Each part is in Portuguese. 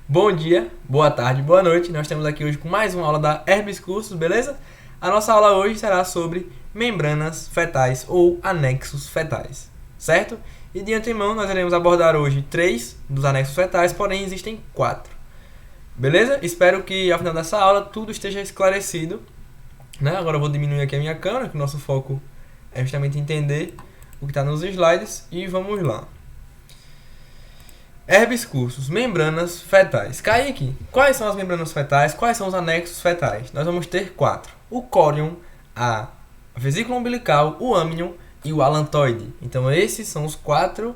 Bom dia, boa tarde, boa noite. Nós estamos aqui hoje com mais uma aula da Herbis Cursos, beleza? A nossa aula hoje será sobre membranas fetais ou anexos fetais, certo? E de antemão nós iremos abordar hoje 3 dos anexos fetais, porém existem 4. Beleza? Espero que ao final dessa aula tudo esteja esclarecido, né? Agora eu vou diminuir aqui a minha câmera, que o nosso foco é justamente entender o que está nos slides e vamos lá. Herbis Cursos, membranas fetais. Kaique, quais são as membranas fetais? Quais são os anexos fetais? Nós vamos ter 4. O córion, a vesícula umbilical, o âmnion e o alantoide. Então esses são os 4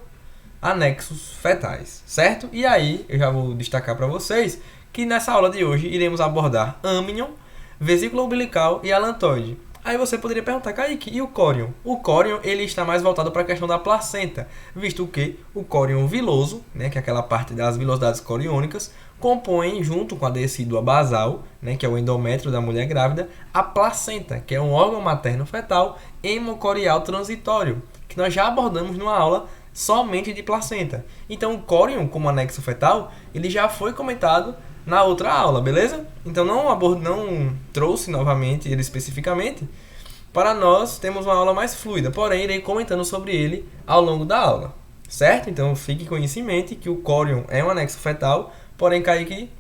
anexos fetais, certo? E aí, eu já vou destacar para vocês que nessa aula de hoje iremos abordar âmnion, vesícula umbilical e alantoide. Aí você poderia perguntar, Kaique, e o córion? O córion ele está mais voltado para a questão da placenta, visto que o córion viloso, né, que é aquela parte das vilosidades coriônicas, compõe, junto com a decídua basal, né, que é o endométrio da mulher grávida, a placenta, que é um órgão materno-fetal hemocorial transitório, que nós já abordamos numa aula somente de placenta. Então, o córion, como anexo fetal, ele já foi comentado na outra aula, beleza? Então não trouxe novamente ele especificamente. Para nós temos uma aula mais fluida, porém irei comentando sobre ele ao longo da aula, certo? Então fique com isso em mente que o córion é um anexo fetal, porém Kaique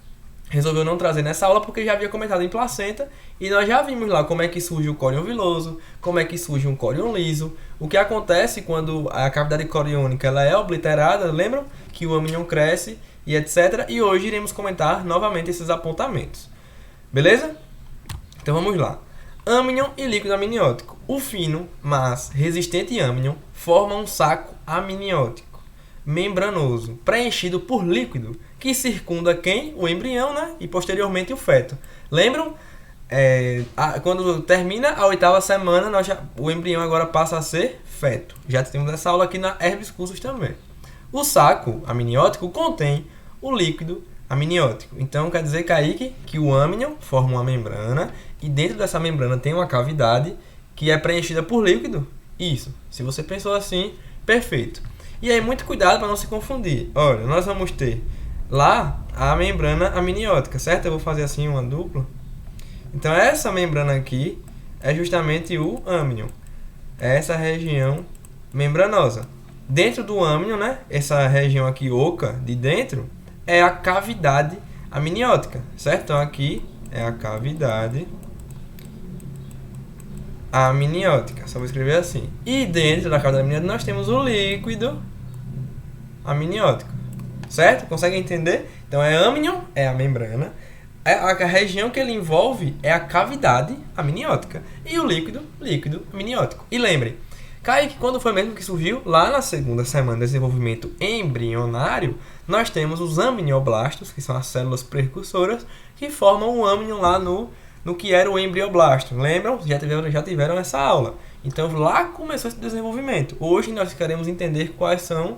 resolveu não trazer nessa aula porque já havia comentado em placenta e nós já vimos lá como é que surge o córion viloso, como é que surge um córion liso, o que acontece quando a cavidade coriônica ela é obliterada, lembram? Que o âmnion cresce e etc. E hoje iremos comentar novamente esses apontamentos. Beleza? Então vamos lá. Âmnion e líquido amniótico. O fino, mas resistente âmnion forma um saco amniótico membranoso, preenchido por líquido, que circunda quem? O embrião, né? E posteriormente o feto. Lembram? Quando termina a 8ª semana, o embrião agora passa a ser feto. Já temos essa aula aqui na Herbis Cursos também. O saco amniótico contém o líquido amniótico. Então, quer dizer, Kaique, que o âmnion forma uma membrana e dentro dessa membrana tem uma cavidade que é preenchida por líquido? Isso. Se você pensou assim, perfeito. E aí, muito cuidado para não se confundir. Olha, nós vamos ter lá a membrana amniótica, certo? Eu vou fazer assim uma dupla. Então, essa membrana aqui é justamente o âmnion. É essa região membranosa. Dentro do âmnion, né, essa região aqui oca de dentro é a cavidade amniótica, certo? Então aqui é a cavidade amniótica, só vou escrever assim. E dentro da cavidade amniótica nós temos o líquido amniótico, certo? Consegue entender? Então é âmnion, é a membrana, a região que ele envolve é a cavidade amniótica e o líquido amniótico. E lembrem, Kaique, quando foi mesmo que surgiu? Lá na 2ª semana de desenvolvimento embrionário, nós temos os amnioblastos, que são as células precursoras, que formam o âmnion lá no que era o embrioblasto. Lembram? Já tiveram essa aula. Então lá começou esse desenvolvimento. Hoje nós queremos entender quais são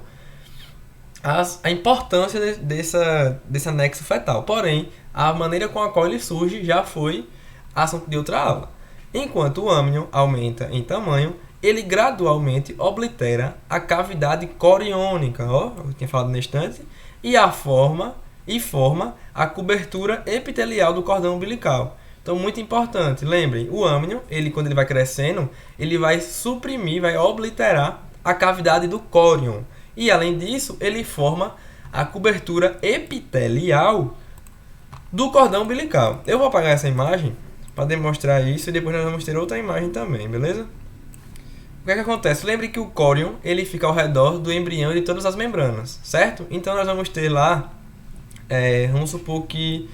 a importância desse anexo fetal. Porém, a maneira com a qual ele surge já foi assunto de outra aula. Enquanto o âmnion aumenta em tamanho, ele gradualmente oblitera a cavidade coriônica, eu tinha falado na estante, e forma a cobertura epitelial do cordão umbilical. Então, muito importante, lembrem, o âmnion, quando ele vai crescendo, ele vai suprimir, vai obliterar a cavidade do córion. E, além disso, ele forma a cobertura epitelial do cordão umbilical. Eu vou apagar essa imagem para demonstrar isso e depois nós vamos ter outra imagem também, beleza? O que é que acontece? Lembre que o córion ele fica ao redor do embrião e de todas as membranas, certo? Então nós vamos ter lá, vamos supor que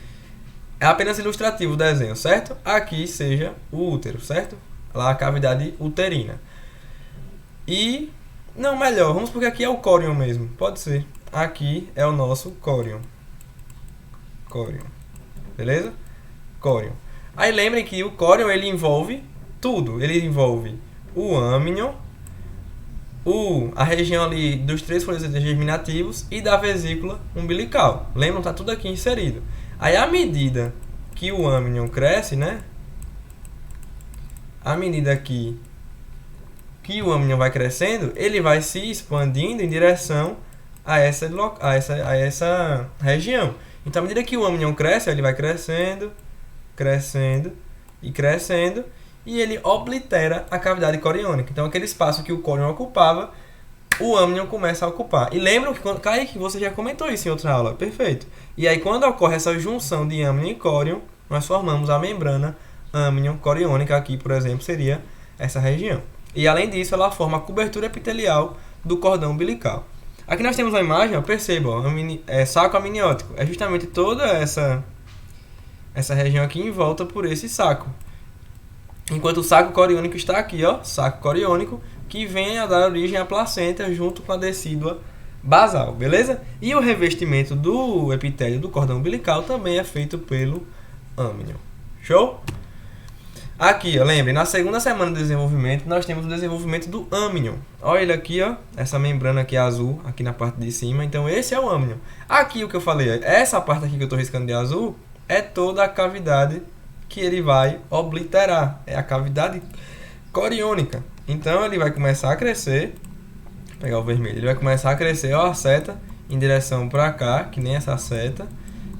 é apenas ilustrativo o desenho, certo? Aqui seja o útero, certo? Lá a cavidade uterina. E, não, melhor, vamos porque aqui é o córion mesmo, pode ser. Aqui é o nosso córion. Córion, beleza? Córion. Aí lembrem que o córion ele envolve tudo, ele envolve o âmnion, a região ali dos 3 folhos germinativos e da vesícula umbilical. Lembram? Tá tudo aqui inserido. Aí, à medida que o âmnion cresce, né? À medida que o âmnion vai crescendo, ele vai se expandindo em direção a essa região. Então, à medida que o âmnion cresce, ele vai crescendo, crescendo e crescendo, e ele oblitera a cavidade coriônica. Então, aquele espaço que o córion ocupava, o âmnion começa a ocupar. E lembram que, Kaique, você já comentou isso em outra aula. Perfeito. E aí, quando ocorre essa junção de âmnion e córion, nós formamos a membrana âmnion coriônica. Aqui, por exemplo, seria essa região. E, além disso, ela forma a cobertura epitelial do cordão umbilical. Aqui nós temos uma imagem, ó, perceba, ó, saco amniótico. É justamente toda essa região aqui em volta por esse saco. Enquanto o saco coriônico está aqui, ó, saco coriônico, que vem a dar origem à placenta junto com a decídua basal, beleza? E o revestimento do epitélio do cordão umbilical também é feito pelo âmnion. Show? Aqui, ó, lembre, na segunda semana de desenvolvimento, nós temos o desenvolvimento do âmnion. Olha ele aqui, ó, essa membrana aqui azul, aqui na parte de cima. Então, esse é o âmnion. Aqui, o que eu falei, essa parte aqui que eu estou riscando de azul, é toda a cavidade que ele vai obliterar. É a cavidade coriônica. Então, ele vai começar a crescer. Vou pegar o vermelho. Ele vai começar a crescer, ó, a seta em direção para cá, que nem essa seta.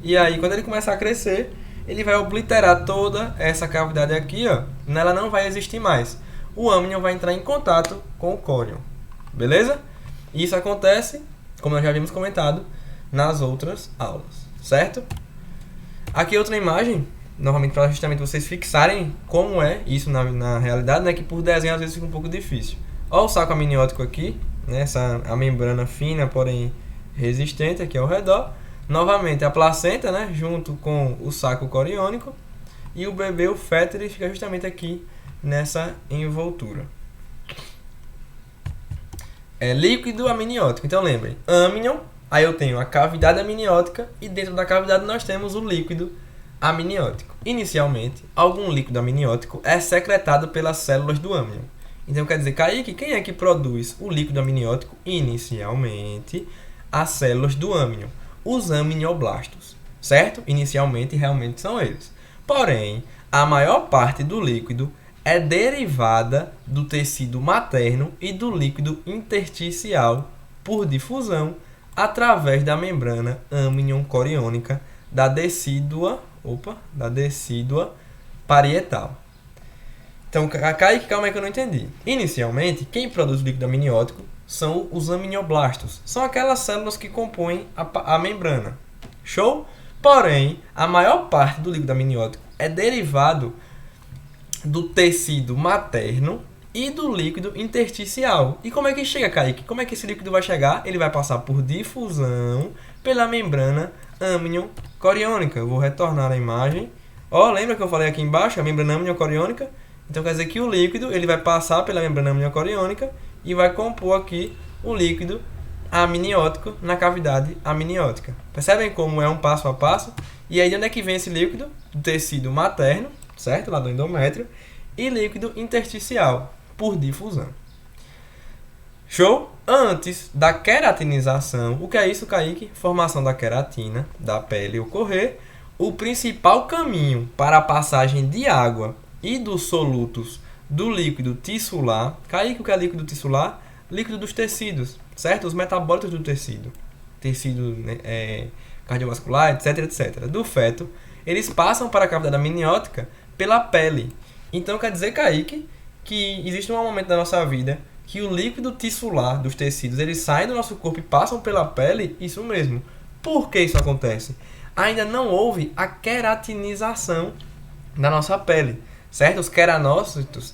E aí, quando ele começar a crescer, ele vai obliterar toda essa cavidade aqui, ó. Ela não vai existir mais. O âmnion vai entrar em contato com o córion. Beleza? Isso acontece, como nós já havíamos comentado, nas outras aulas. Certo? Aqui outra imagem, novamente para justamente vocês fixarem como é isso na realidade, né? Que por desenho às vezes fica um pouco difícil. Olha o saco amniótico aqui, né? A membrana fina, porém resistente aqui ao redor. Novamente a placenta, né? Junto com o saco coriônico. E o bebê, o feto, ele fica justamente aqui nessa envoltura. É líquido amniótico. Então lembrem, âmnion, aí eu tenho a cavidade amniótica e dentro da cavidade nós temos o líquido amniótico. Inicialmente, algum líquido amniótico é secretado pelas células do âmnion. Então quer dizer, Kaique, quem é que produz o líquido amniótico? Inicialmente, as células do âmnion, os amnioblastos, certo? Inicialmente, realmente são eles. Porém, a maior parte do líquido é derivada do tecido materno e do líquido intersticial por difusão através da membrana âmnion-coriônica da decídua parietal. Então, Kaique, calma aí que eu não entendi. Inicialmente, quem produz o líquido amniótico são os amnioblastos. São aquelas células que compõem a membrana. Show? Porém, a maior parte do líquido amniótico é derivado do tecido materno e do líquido intersticial. E como é que chega, Kaique? Como é que esse líquido vai chegar? Ele vai passar por difusão pela membrana âmnion-coriônica. Eu vou retornar a imagem. Ó, lembra que eu falei aqui embaixo, a membrana âmnion-coriônica? Então quer dizer que o líquido ele vai passar pela membrana amniocoriônica e vai compor aqui o líquido amniótico na cavidade amniótica. Percebem como é um passo a passo? E aí de onde é que vem esse líquido? Do tecido materno, certo? Lá do endométrio. E líquido intersticial, por difusão. Show? Antes da queratinização, o que é isso, Kaique? Formação da queratina da pele ocorrer. O principal caminho para a passagem de água e dos solutos do líquido tissular. Kaique, o que é líquido tissular? Líquido dos tecidos, certo? Os metabólitos do tecido. Tecido cardiovascular, etc, etc. Do feto, eles passam para a cavidade amniótica pela pele. Então, quer dizer, Kaique, que existe um momento da nossa vida que o líquido tissular dos tecidos, eles saem do nosso corpo e passam pela pele? Isso mesmo. Por que isso acontece? Ainda não houve a queratinização da nossa pele. Certo? Os queratinócitos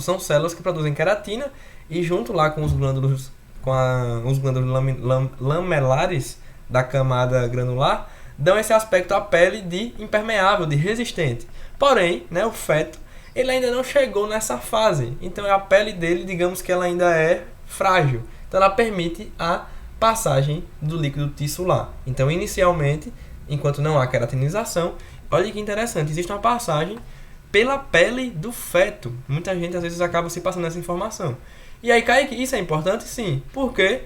são células que produzem queratina e junto lá com os glândulos, os glândulos lamelares da camada granular, dão esse aspecto à pele de impermeável, de resistente. Porém, né, o feto, ele ainda não chegou nessa fase. Então a pele dele, digamos que ela ainda é frágil. Então ela permite a passagem do líquido tissular. Então inicialmente, enquanto não há queratinização, olha que interessante, existe uma passagem pela pele do feto. Muita gente às vezes acaba se passando essa informação. E aí, Kaique, isso é importante? Sim. Porque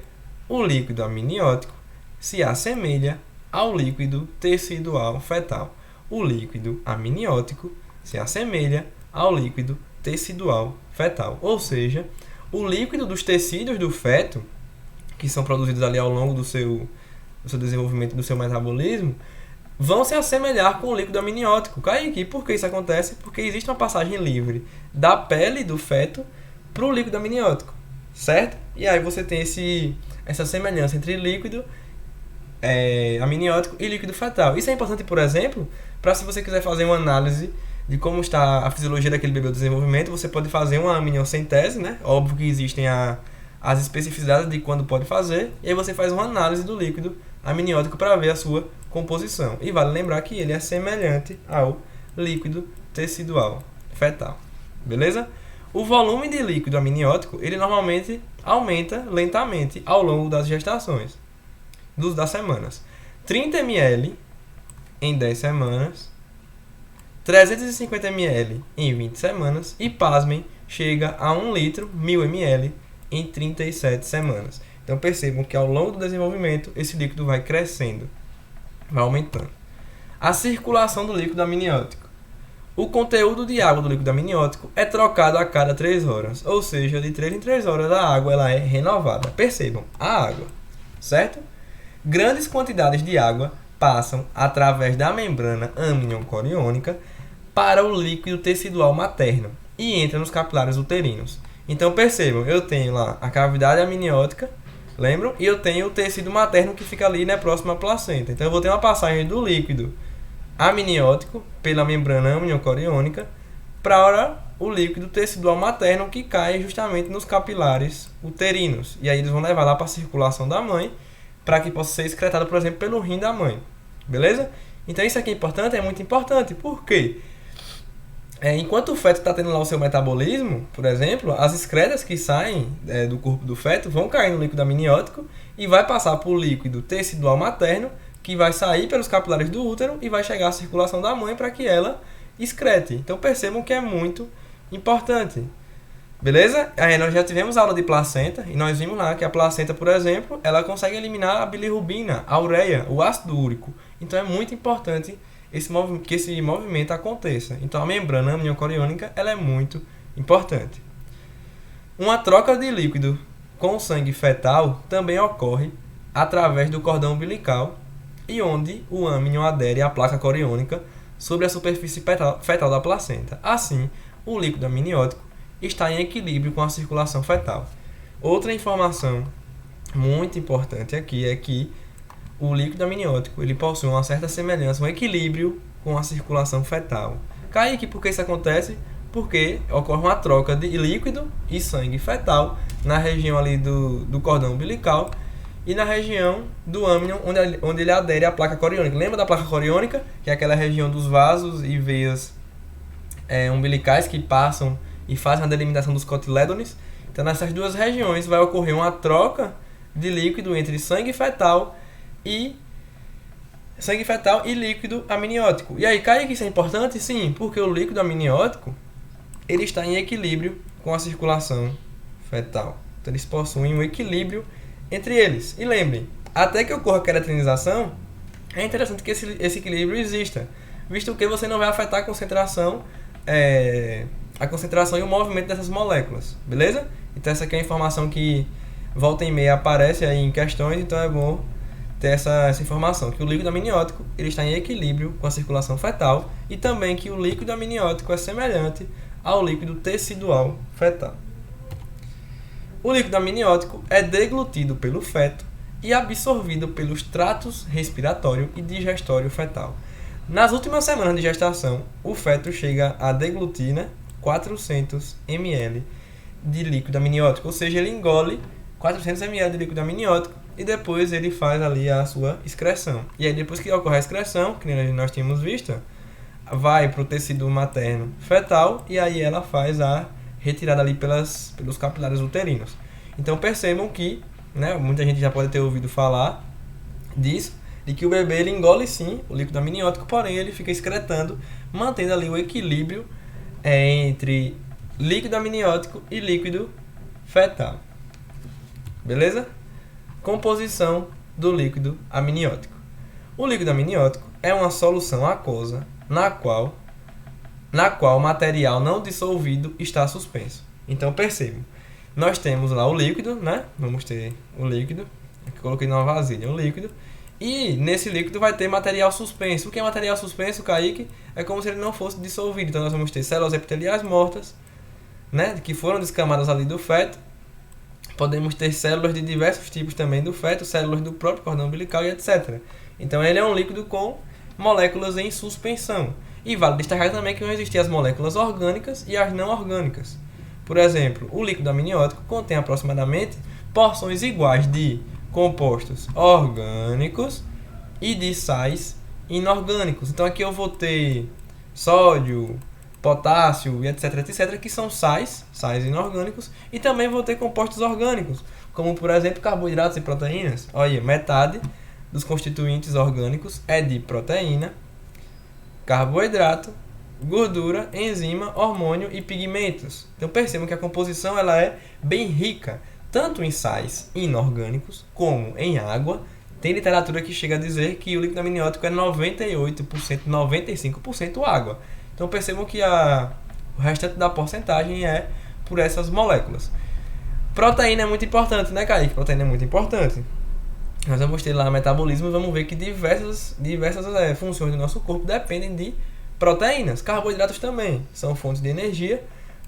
o líquido amniótico se assemelha ao líquido tecidual fetal. O líquido amniótico se assemelha ao líquido tecidual fetal. Ou seja, o líquido dos tecidos do feto, que são produzidos ali ao longo do seu do seu desenvolvimento, do seu metabolismo, vão se assemelhar com o líquido amniótico. Kaique, por que isso acontece? Porque existe uma passagem livre da pele do feto para o líquido amniótico, certo? E aí você tem essa semelhança entre líquido amniótico e líquido fetal. Isso é importante, por exemplo, para se você quiser fazer uma análise de como está a fisiologia daquele bebê do desenvolvimento, você pode fazer uma amniocentese, né? Óbvio que existem as especificidades de quando pode fazer, e aí você faz uma análise do líquido amniótico para ver a sua composição. E vale lembrar que ele é semelhante ao líquido tecidual fetal. Beleza? O volume de líquido amniótico, ele normalmente aumenta lentamente ao longo das gestações, das semanas. 30 ml em 10 semanas, 350 ml em 20 semanas e, pasmem, chega a 1 litro, 1000 ml, em 37 semanas. Então percebam que ao longo do desenvolvimento esse líquido vai crescendo, vai aumentando. A circulação do líquido amniótico. O conteúdo de água do líquido amniótico é trocado a cada 3 horas, ou seja, de 3 em 3 horas a água ela é renovada. Percebam, a água, certo? Grandes quantidades de água passam através da membrana amniocoriônica para o líquido tecidual materno e entra nos capilares uterinos. Então percebam, eu tenho lá a cavidade amniótica, lembram? E eu tenho o tecido materno que fica ali, né, próximo à placenta. Então eu vou ter uma passagem do líquido amniótico pela membrana amniocoriônica para o líquido tecidual materno que cai justamente nos capilares uterinos. E aí eles vão levar lá para a circulação da mãe para que possa ser excretado, por exemplo, pelo rim da mãe. Beleza? Então isso aqui é importante, é muito importante. Por quê? Enquanto o feto está tendo lá o seu metabolismo, por exemplo, as excretas que saem do corpo do feto vão cair no líquido amniótico e vai passar por líquido tecidual materno, que vai sair pelos capilares do útero e vai chegar à circulação da mãe para que ela excrete. Então percebam que é muito importante. Beleza? Aí nós já tivemos aula de placenta e nós vimos lá que a placenta, por exemplo, ela consegue eliminar a bilirrubina, a ureia, o ácido úrico. Então é muito importante que esse movimento aconteça. Então a membrana amniocoriônica ela é muito importante. Uma troca de líquido com sangue fetal também ocorre através do cordão umbilical e onde o âmnion adere à placa coriônica sobre a superfície fetal da placenta. Assim, o líquido amniótico está em equilíbrio com a circulação fetal. Outra informação muito importante aqui é que o líquido amniótico ele possui uma certa semelhança, um equilíbrio com a circulação fetal. Kaique, por que isso acontece? Porque ocorre uma troca de líquido e sangue fetal na região ali do cordão umbilical e na região do âmnion, onde ele adere à placa coriônica. Lembra da placa coriônica? Que é aquela região dos vasos e veias umbilicais que passam e fazem a delimitação dos cotilédones. Então, nessas duas regiões vai ocorrer uma troca de líquido entre sangue fetal e líquido amniótico. E aí, Kaique, isso é importante? Sim, porque o líquido amniótico ele está em equilíbrio com a circulação fetal. Então, eles possuem um equilíbrio entre eles. E lembrem, até que ocorra a queratrinização, é interessante que esse equilíbrio exista, visto que você não vai afetar a concentração e o movimento dessas moléculas, beleza? Então essa aqui é a informação que volta e meia aparece aí em questões, então é bom ter essa informação, que o líquido amniótico ele está em equilíbrio com a circulação fetal e também que o líquido amniótico é semelhante ao líquido tecidual fetal. O líquido amniótico é deglutido pelo feto e absorvido pelos tratos respiratório e digestório fetal. Nas últimas semanas de gestação, o feto chega a deglutir 400 ml de líquido amniótico, ou seja, ele engole 400 ml de líquido amniótico e depois ele faz ali a sua excreção. E aí depois que ocorre a excreção, que nós tínhamos visto, vai para o tecido materno fetal e aí ela faz a retirada ali pelos capilares uterinos. Então percebam que, muita gente já pode ter ouvido falar disso, de que o bebê ele engole sim o líquido amniótico, porém ele fica excretando, mantendo ali o equilíbrio entre líquido amniótico e líquido fetal. Beleza? Composição do líquido amniótico. O líquido amniótico é uma solução aquosa na qual o material não dissolvido está suspenso. Então percebam, nós temos lá o líquido, Vamos ter o líquido, aqui coloquei numa vasilha o líquido, E nesse líquido vai ter material suspenso. O que é material suspenso, Kaique? É como se ele não fosse dissolvido. Então nós vamos ter células epiteliais mortas, né, que foram descamadas ali do feto. Podemos ter células de diversos tipos também do feto, células do próprio cordão umbilical e etc. Então ele é um líquido com moléculas em suspensão. E vale destacar também que vão existir as moléculas orgânicas e as não orgânicas. Por exemplo, o líquido amniótico contém aproximadamente porções iguais de compostos orgânicos e de sais inorgânicos. Então aqui eu vou ter sódio, potássio e etc, etc, que são sais inorgânicos, e também vou ter compostos orgânicos, como por exemplo carboidratos e proteínas. Olha, metade dos constituintes orgânicos é de proteína, carboidrato, gordura, enzima, hormônio e pigmentos. Então percebam que a composição ela é bem rica, tanto em sais inorgânicos como em água. Tem literatura que chega a dizer que o líquido amniótico é 98%, 95% água. Então percebam que o restante da porcentagem é por essas moléculas. Proteína é muito importante, né, Kaique? Proteína é muito importante. Nós vamos ter lá metabolismo e vamos ver que diversas funções do nosso corpo dependem de proteínas. Carboidratos também são fontes de energia,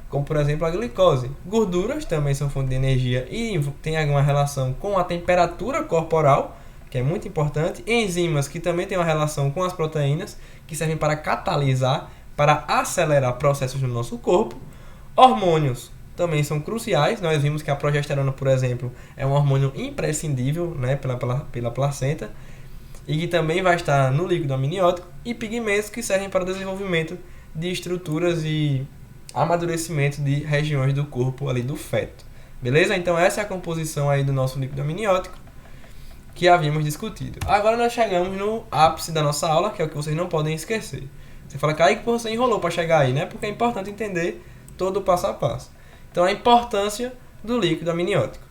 como por exemplo a glicose. Gorduras também são fontes de energia e tem alguma relação com a temperatura corporal, que é muito importante. Enzimas, que também têm uma relação com as proteínas, que servem para catalisar, para acelerar processos no nosso corpo. Hormônios também são cruciais. Nós vimos que a progesterona, por exemplo, é um hormônio imprescindível, né, pela placenta, e que também vai estar no líquido amniótico. E pigmentos, que servem para o desenvolvimento de estruturas e amadurecimento de regiões do corpo ali do feto. Beleza? Então essa é a composição aí do nosso líquido amniótico que havíamos discutido. Agora nós chegamos no ápice da nossa aula, que é o que vocês não podem esquecer. Você fala, Kaique, você enrolou para chegar aí, né? Porque é importante entender todo o passo a passo. Então, a importância do líquido amniótico.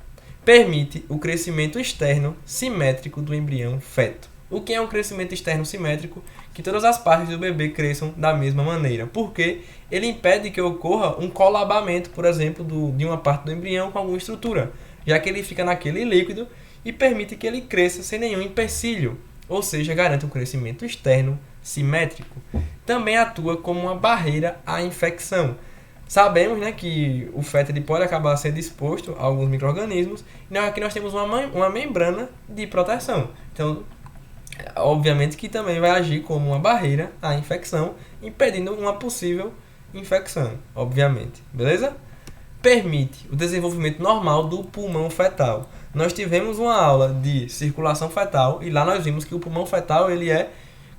Permite o crescimento externo simétrico do embrião feto. O que é um crescimento externo simétrico? Que todas as partes do bebê cresçam da mesma maneira. Porque ele impede que ocorra um colabamento, por exemplo, de uma parte do embrião com alguma estrutura, já que ele fica naquele líquido e permite que ele cresça sem nenhum empecilho. Ou seja, garante um crescimento externo simétrico. Também atua como uma barreira à infecção. Sabemos, né, que o feto ele pode acabar sendo exposto a alguns micro-organismos, e aqui nós temos uma membrana de proteção. Então, obviamente que também vai agir como uma barreira à infecção, impedindo uma possível infecção, obviamente. Beleza? Permite o desenvolvimento normal do pulmão fetal. Nós tivemos uma aula de circulação fetal e lá nós vimos que o pulmão fetal ele é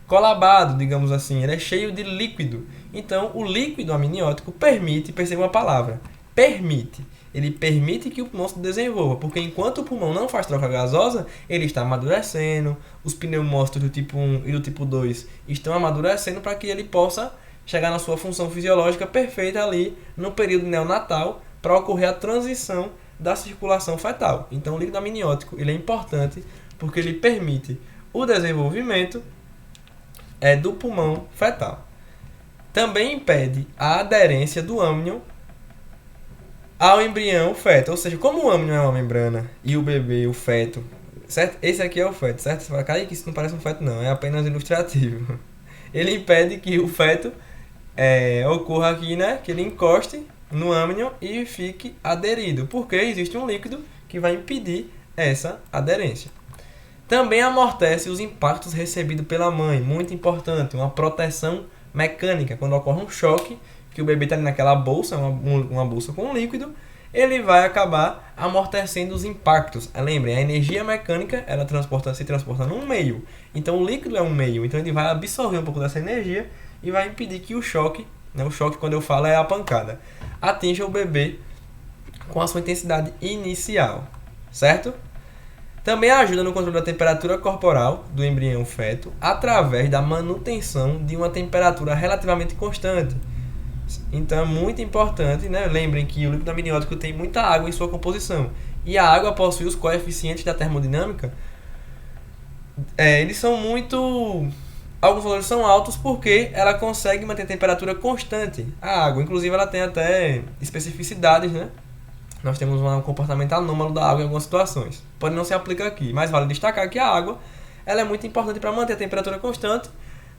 colabado, digamos assim, ele é cheio de líquido. Então, o líquido amniótico permite, perceba uma palavra, permite. Ele permite que o pulmão se desenvolva, porque enquanto o pulmão não faz troca gasosa, ele está amadurecendo, os pneumócitos do tipo 1 e do tipo 2 estão amadurecendo para que ele possa chegar na sua função fisiológica perfeita ali no período neonatal para ocorrer a transição da circulação fetal. Então, o líquido amniótico ele é importante porque ele permite o desenvolvimento do pulmão fetal. Também impede a aderência do âmnion ao embrião feto. Ou seja, como o âmnion é uma membrana e o bebê, o feto, certo? Esse aqui é o feto, certo? Você vai cair que isso não parece um feto não, é apenas ilustrativo. Ele impede que o feto ocorra aqui, né? Que ele encoste no âmnion e fique aderido, porque existe um líquido que vai impedir essa aderência. Também amortece os impactos recebidos pela mãe, muito importante, uma proteção mecânica. Quando ocorre um choque, que o bebê está naquela bolsa, uma bolsa com líquido, ele vai acabar amortecendo os impactos. Lembrem, a energia mecânica ela se transporta num meio, então o líquido é um meio, então ele vai absorver um pouco dessa energia e vai impedir que o choque, né, o choque quando eu falo é a pancada, atinja o bebê com a sua intensidade inicial, certo? Também ajuda no controle da temperatura corporal do embrião feto através da manutenção de uma temperatura relativamente constante. Então é muito importante, né? Lembrem que o líquido amniótico tem muita água em sua composição e a água possui os coeficientes da termodinâmica. Eles são alguns valores são altos porque ela consegue manter a temperatura constante. A água, inclusive, ela tem até especificidades, né? Nós temos um comportamento anômalo da água em algumas situações. Pode não se aplicar aqui, mas vale destacar que a água ela é muito importante para manter a temperatura constante,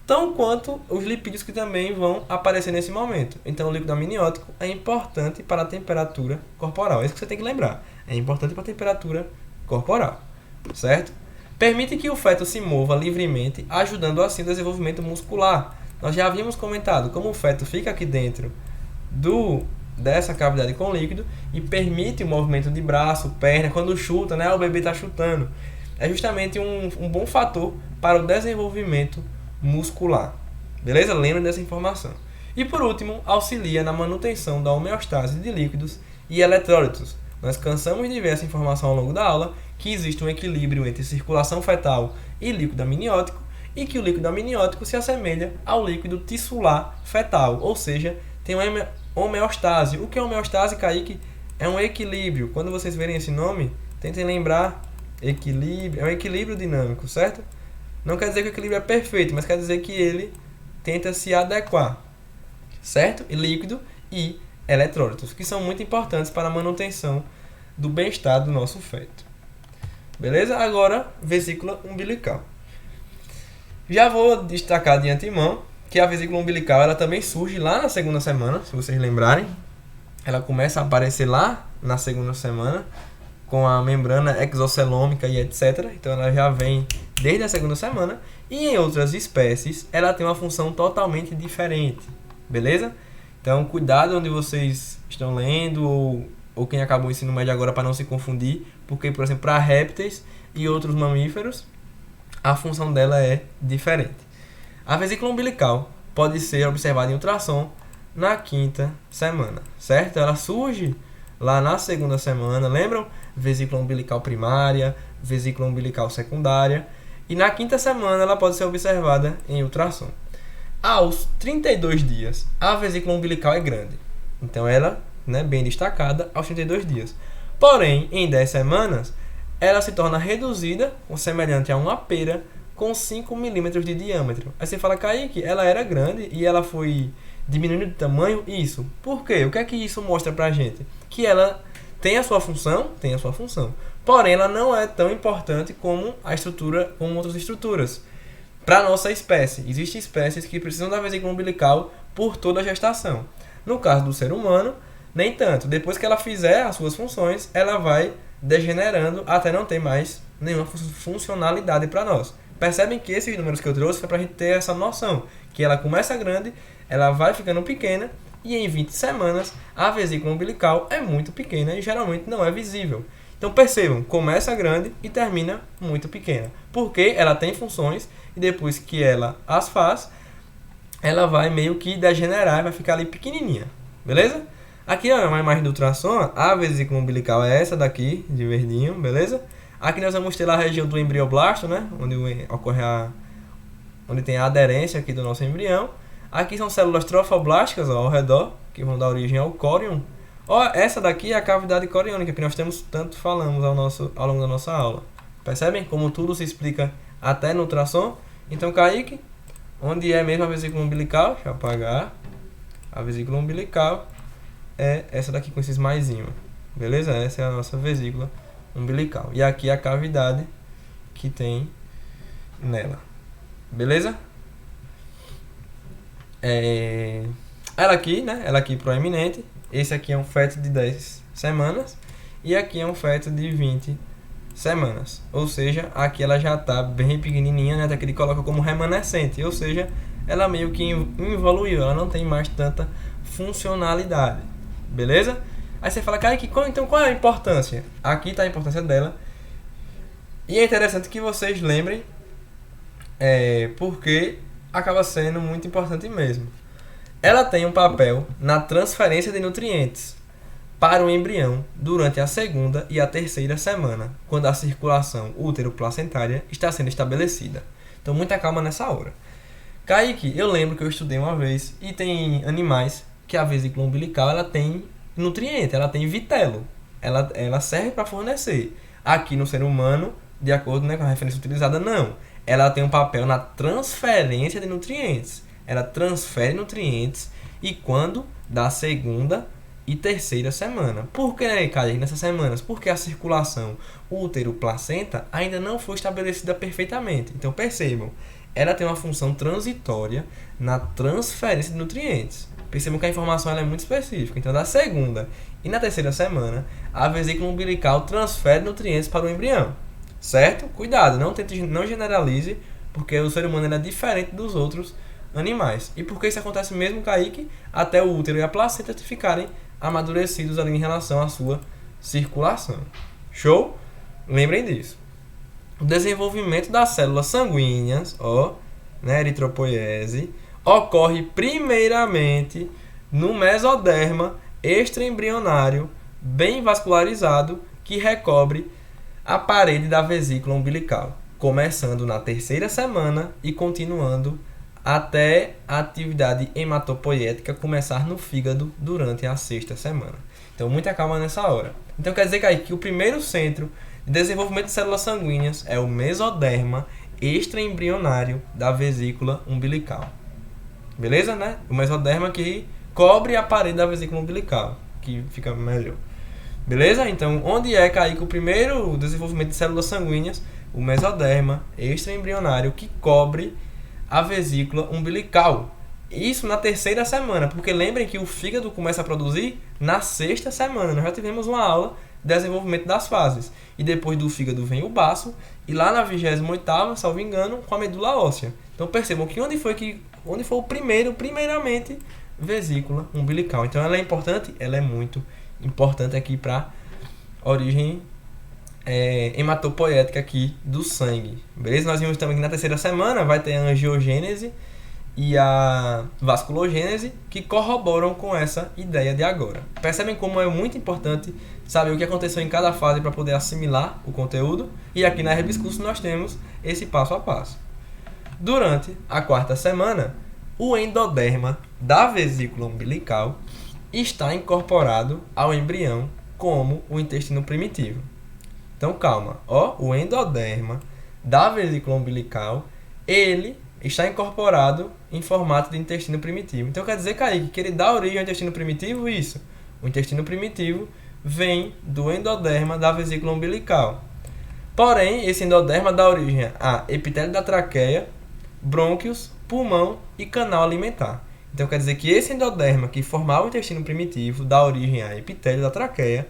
tão quanto os lipídios que também vão aparecer nesse momento. Então, o líquido amniótico é importante para a temperatura corporal. É isso que você tem que lembrar. É importante para a temperatura corporal, certo? Permite que o feto se mova livremente, ajudando assim o desenvolvimento muscular. Nós já havíamos comentado como o feto fica aqui dentro dessa cavidade com líquido e permite o movimento de braço, perna, quando chuta, né? O bebê está chutando. É justamente um bom fator para o desenvolvimento muscular. Beleza? Lembra dessa informação. E por último, auxilia na manutenção da homeostase de líquidos e eletrólitos. Nós cansamos de ver essa informação ao longo da aula, que existe um equilíbrio entre circulação fetal e líquido amniótico, e que o líquido amniótico se assemelha ao líquido tissular fetal, ou seja, tem uma homeostase. O que é homeostase, Kaique? É um equilíbrio. Quando vocês verem esse nome, tentem lembrar equilíbrio. É um equilíbrio dinâmico, certo? Não quer dizer que o equilíbrio é perfeito, mas quer dizer que ele tenta se adequar, certo? E líquido e eletrólitos, que são muito importantes para a manutenção do bem-estar do nosso feto. Beleza? Agora, vesícula umbilical. Já vou destacar de antemão que a vesícula umbilical ela também surge lá na segunda semana, se vocês lembrarem. Ela começa a aparecer lá na segunda semana, com a membrana exocelômica e etc. Então ela já vem desde a segunda semana. E em outras espécies, ela tem uma função totalmente diferente. Beleza? Então, cuidado onde vocês estão lendo ou quem acabou o ensino médio agora para não se confundir. Porque, por exemplo, para répteis e outros mamíferos, a função dela é diferente. A vesícula umbilical pode ser observada em ultrassom na quinta semana, certo? Ela surge lá na segunda semana, lembram? Vesícula umbilical primária, vesícula umbilical secundária. E na quinta semana ela pode ser observada em ultrassom. Aos 32 dias, a vesícula umbilical é grande. Então ela, bem destacada, aos 32 dias. Porém, em 10 semanas, ela se torna reduzida, semelhante a uma pera, com 5 milímetros de diâmetro. Aí você fala, Kaique, ela era grande e ela foi diminuindo de tamanho? Isso. Por quê? O que é que isso mostra pra gente? Que ela tem a sua função, porém ela não é tão importante como como outras estruturas. Para a nossa espécie, existem espécies que precisam da vesícula umbilical por toda a gestação. No caso do ser humano, nem tanto. Depois que ela fizer as suas funções, ela vai degenerando até não ter mais nenhuma funcionalidade para nós. Percebem que esses números que eu trouxe foi para a gente ter essa noção, que ela começa grande, ela vai ficando pequena, e em 20 semanas a vesícula umbilical é muito pequena e geralmente não é visível. Então percebam, começa grande e termina muito pequena, porque ela tem funções e depois que ela as faz, ela vai meio que degenerar e vai ficar ali pequenininha, beleza? Aqui ó, uma imagem do ultrassom, a vesícula umbilical é essa daqui, de verdinho, beleza? Aqui nós vamos ter lá a região do embrioblasto, né? Onde tem a aderência aqui do nosso embrião. Aqui são células trofoblásticas ó, ao redor, que vão dar origem ao córion. Ó, essa daqui é a cavidade coriônica, que nós falamos ao longo da nossa aula. Percebem como tudo se explica até no ultrassom? Então, Kaique, onde é mesmo a vesícula umbilical? Deixa eu apagar. A vesícula umbilical é essa daqui com esses maisinhos. Beleza? Essa é a nossa vesícula umbilical. E aqui a cavidade que tem nela. Beleza? Ela aqui proeminente. Esse aqui é um feto de 10 semanas. E aqui é um feto de 20 semanas. Ou seja, aqui ela já está bem pequenininha, né? Até que ele coloca como remanescente. Ou seja, ela meio que evoluiu. Ela não tem mais tanta funcionalidade. Beleza? Aí você fala, cara, então qual é a importância? Aqui está a importância dela. E é interessante que vocês lembrem, porque acaba sendo muito importante mesmo. Ela tem um papel na transferência de nutrientes para o embrião durante a segunda e a terceira semana, quando a circulação útero-placentária está sendo estabelecida. Então, muita calma nessa hora. Kaique, eu lembro que eu estudei uma vez e tem animais que a vesícula umbilical ela tem nutriente, ela tem vitelo, ela serve para fornecer. Aqui no ser humano, de acordo com a referência utilizada, não. Ela tem um papel na transferência de nutrientes. Ela transfere nutrientes e quando da segunda e terceira semana. Por que, né, Kaique, nessas semanas? Porque a circulação útero-placenta ainda não foi estabelecida perfeitamente. Então percebam, ela tem uma função transitória na transferência de nutrientes. Percebam que a informação ela é muito específica. Então, na segunda e na terceira semana, a vesícula umbilical transfere nutrientes para o embrião. Certo? Cuidado, não generalize, porque o ser humano é diferente dos outros animais. E por que isso acontece mesmo, Kaique? Até o útero e a placenta ficarem amadurecidos ali em relação à sua circulação. Show? Lembrem disso. O desenvolvimento das células sanguíneas, eritropoiese, ocorre primeiramente no mesoderma extraembrionário bem vascularizado que recobre a parede da vesícula umbilical, começando na terceira semana e continuando até a atividade hematopoiética começar no fígado durante a sexta semana. Então, muita calma nessa hora. Então, quer dizer que o primeiro centro de desenvolvimento de células sanguíneas é o mesoderma extraembrionário da vesícula umbilical. Beleza, né? O mesoderma que cobre a parede da vesícula umbilical, que fica melhor. Beleza? Então, onde é, Kaique, o primeiro desenvolvimento de células sanguíneas? O mesoderma extraembrionário que cobre a vesícula umbilical. Isso na terceira semana, porque lembrem que o fígado começa a produzir na sexta semana. Nós já tivemos uma aula de desenvolvimento das fases. E depois do fígado vem o baço, e lá na 28ª, salvo engano, com a medula óssea. Então percebam que onde foi o primeiramente, vesícula umbilical. Então ela é importante? Ela é muito importante aqui para origem hematopoética aqui do sangue. Beleza? Nós vimos também que na terceira semana vai ter a angiogênese e a vasculogênese que corroboram com essa ideia de agora. Percebem como é muito importante saber o que aconteceu em cada fase para poder assimilar o conteúdo? E aqui na Rebiscurso nós temos esse passo a passo. Durante a quarta semana, o endoderma da vesícula umbilical está incorporado ao embrião como o intestino primitivo. Então calma, o endoderma da vesícula umbilical, ele está incorporado em formato de intestino primitivo. Então quer dizer, Kaique, que ele dá origem ao intestino primitivo? Isso. O intestino primitivo vem do endoderma da vesícula umbilical. Porém, esse endoderma dá origem a epitélio da traqueia, brônquios, pulmão e canal alimentar. Então quer dizer que esse endoderma que formava o intestino primitivo dá origem a epitélio da traqueia,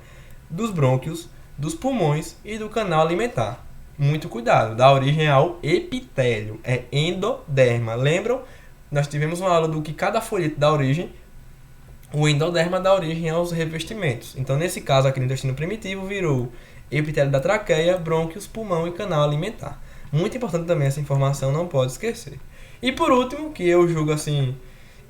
dos brônquios, dos pulmões e do canal alimentar. Muito cuidado, dá origem ao epitélio, é endoderma. Lembram? Nós tivemos uma aula do que cada folheto dá origem. O endoderma dá origem aos revestimentos. Então, nesse caso aqui no intestino primitivo, virou epitélio da traqueia, brônquios, pulmão e canal alimentar. Muito importante também essa informação, não pode esquecer. E por último, que eu julgo assim,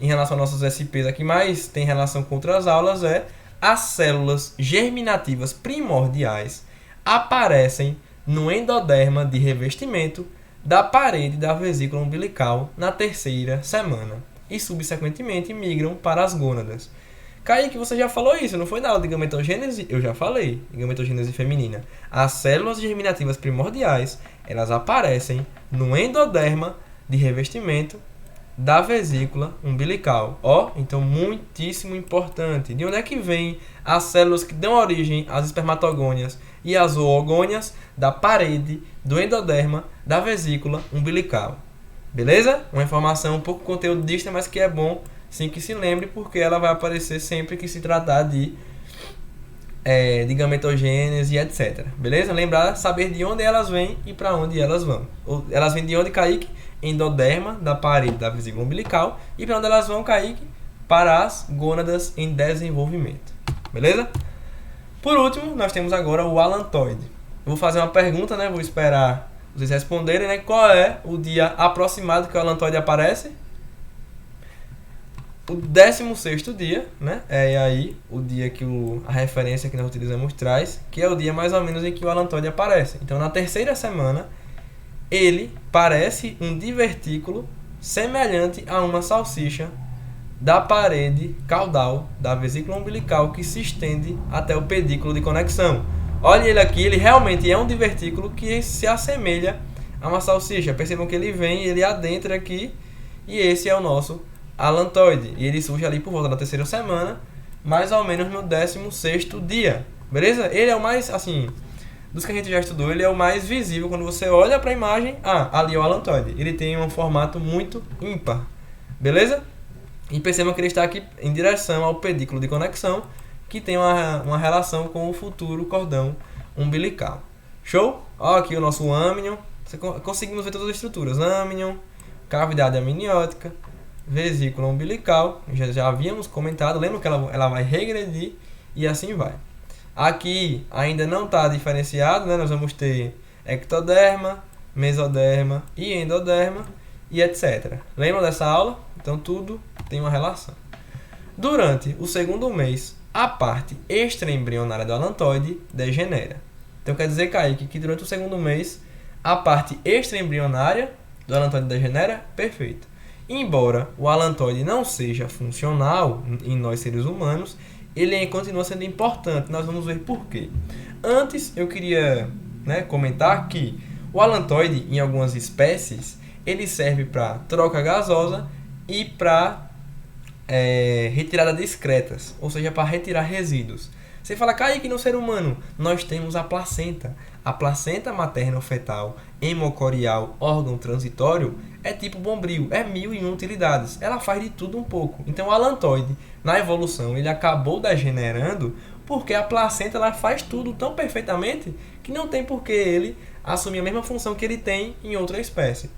em relação aos nossos SPs aqui, mais tem relação com outras aulas, é as células germinativas primordiais aparecem no endoderma de revestimento da parede da vesícula umbilical na terceira semana e, subsequentemente, migram para as gônadas. Kaique, você já falou isso, não foi na aula de gametogênese? Eu já falei, gametogênese feminina. As células germinativas primordiais, elas aparecem no endoderma de revestimento da vesícula umbilical. Então muitíssimo importante. De onde é que vem as células que dão origem às espermatogônias e às oogônias? Da parede do endoderma da vesícula umbilical. Beleza? Uma informação um pouco conteudista, mas que é bom sim que se lembre, porque ela vai aparecer sempre que se tratar de gametogênese e etc. Beleza? Lembrar, saber de onde elas vêm e para onde elas vão. Elas vêm de onde, Kaique? Endoderma da parede da vesícula umbilical. E para onde elas vão, Kaique? Para as gônadas em desenvolvimento. Beleza? Por último, nós temos agora o alantoide. Eu vou fazer uma pergunta, né? Vou esperar vocês responderem, né? Qual é o dia aproximado que o alantoide aparece? O 16º dia, né? É aí o dia que a referência que nós utilizamos traz, que é o dia mais ou menos em que o alantoide aparece. Então, na terceira semana, ele parece um divertículo semelhante a uma salsicha da parede caudal da vesícula umbilical que se estende até o pedículo de conexão. Olha ele aqui, ele realmente é um divertículo que se assemelha a uma salsicha. Percebam que ele vem, ele adentra aqui, e esse é o nosso alantoide. E ele surge ali por volta da terceira semana, mais ou menos no 16º dia. Beleza? Ele é o mais, assim, dos que a gente já estudou, ele é o mais visível. Quando você olha para a imagem, ali é o alantoide. Ele tem um formato muito ímpar. Beleza? E percebam que ele está aqui em direção ao pedículo de conexão, que tem uma relação com o futuro cordão umbilical. Show? Ó, aqui o nosso âmnion. Conseguimos ver todas as estruturas. Âmnion, cavidade amniótica, vesícula umbilical. Já havíamos comentado. Lembra que ela vai regredir e assim vai. Aqui ainda não está diferenciado, né? Nós vamos ter ectoderma, mesoderma e endoderma e etc. Lembra dessa aula? Então tudo tem uma relação. Durante o segundo mês, a parte extraembrionária do alantoide degenera. Então quer dizer, Kaique, que durante o segundo mês, a parte extraembrionária do alantoide degenera? Perfeito. Embora o alantoide não seja funcional em nós seres humanos, ele continua sendo importante. Nós vamos ver por quê. Antes, eu queria, comentar que o alantoide, em algumas espécies, ele serve para troca gasosa e para retirada de excretas, ou seja, para retirar resíduos. Você fala, Kaique, no ser humano, nós temos a placenta. A placenta materno-fetal hemocorial, órgão transitório, é tipo bombril, é 1001 utilidades. Ela faz de tudo um pouco. Então o alantoide, na evolução, ele acabou degenerando porque a placenta ela faz tudo tão perfeitamente que não tem por que ele assumir a mesma função que ele tem em outra espécie.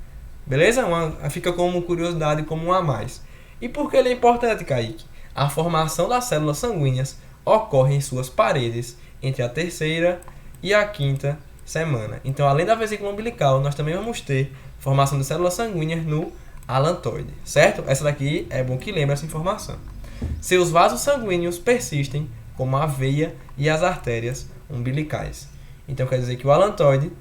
Beleza? Fica como curiosidade, como um a mais. E por que ele é importante, Kaique? A formação das células sanguíneas ocorre em suas paredes entre a terceira e a quinta semana. Então, além da vesícula umbilical, nós também vamos ter formação de células sanguíneas no alantoide, certo? Essa daqui é bom que lembre essa informação. Seus vasos sanguíneos persistem como a veia e as artérias umbilicais. Então, quer dizer que o alantoide,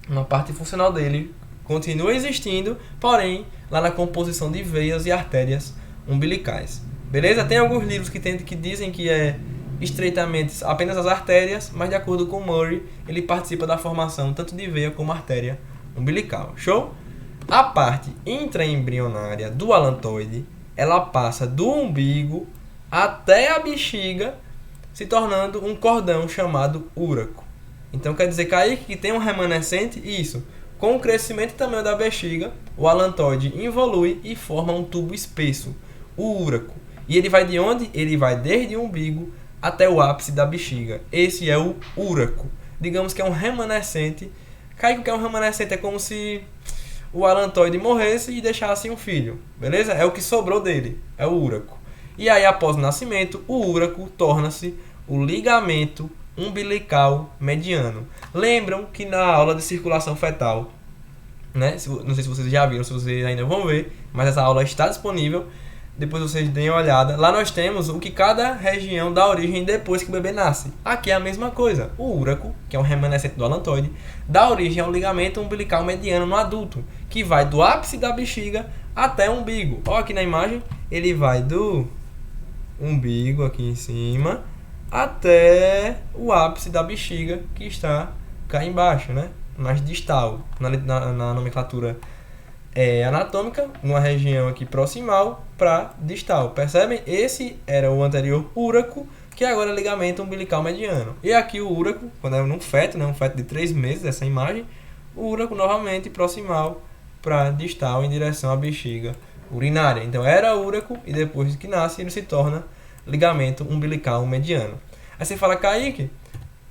uma parte funcional dele, continua existindo, porém, lá na composição de veias e artérias umbilicais. Beleza? Tem alguns livros que dizem que é estreitamente apenas as artérias, mas de acordo com Murray, ele participa da formação tanto de veia como artéria umbilical. Show? A parte intraembrionária do alantoide, ela passa do umbigo até a bexiga, se tornando um cordão chamado úraco. Então quer dizer, Kaique, que tem um remanescente? Isso. Com o crescimento e tamanho da bexiga, o alantoide evolui e forma um tubo espesso, o úraco. E ele vai de onde? Ele vai desde o umbigo até o ápice da bexiga. Esse é o úraco. Digamos que é um remanescente. Kaique, o que é um remanescente? É como se o alantoide morresse e deixasse um filho. Beleza? É o que sobrou dele. É o úraco. E aí, após o nascimento, o úraco torna-se o ligamento umbilical mediano. Lembram que na aula de circulação fetal, não sei se vocês já viram, se vocês ainda vão ver, mas essa aula está disponível. Depois vocês deem uma olhada. Lá nós temos o que cada região dá origem depois que o bebê nasce. Aqui é a mesma coisa. O úraco, que é um remanescente do alantoide, dá origem ao ligamento umbilical mediano no adulto, que vai do ápice da bexiga até o umbigo. Olha aqui na imagem, ele vai do umbigo aqui em cima até o ápice da bexiga, que está cá embaixo, mais distal, na nomenclatura anatômica, numa região aqui proximal para distal. Percebem? Esse era o anterior úraco, que agora é ligamento umbilical mediano. E aqui o úraco, quando é um feto, um feto de 3 meses, essa imagem, o úraco novamente proximal para distal em direção à bexiga urinária. Então era úraco e depois que nasce ele se torna ligamento umbilical mediano. Aí você fala, Kaique,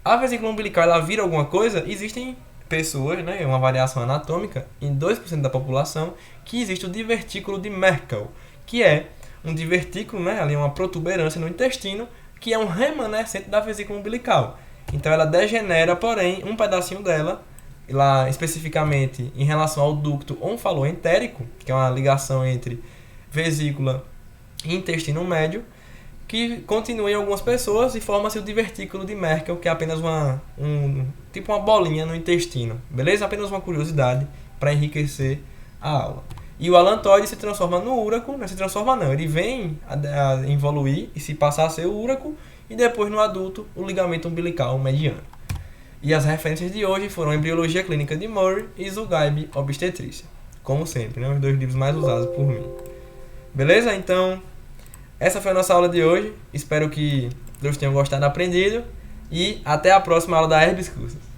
a vesícula umbilical ela vira alguma coisa? Existem pessoas, uma variação anatômica em 2% da população, que existe o divertículo de Merkel, que é um divertículo, ali uma protuberância no intestino, que é um remanescente da vesícula umbilical. Então ela degenera, porém, um pedacinho dela, lá especificamente em relação ao ducto onfaloentérico, que é uma ligação entre vesícula e intestino médio, que continua em algumas pessoas e forma-se o divertículo de Merkel, que é apenas tipo uma bolinha no intestino. Beleza? Apenas uma curiosidade para enriquecer a aula. E o alantoide se transforma no úraco, não se transforma não, ele vem a evoluir e se passar a ser o úraco, e depois no adulto o ligamento umbilical mediano. E as referências de hoje foram Embriologia Clínica de Murray e Zugaib Obstetrícia. Como sempre, os 2 livros mais usados por mim. Beleza? Então, Essa foi a nossa aula de hoje. Espero que todos tenham gostado e aprendido. E até a próxima aula da Herbes Cursos.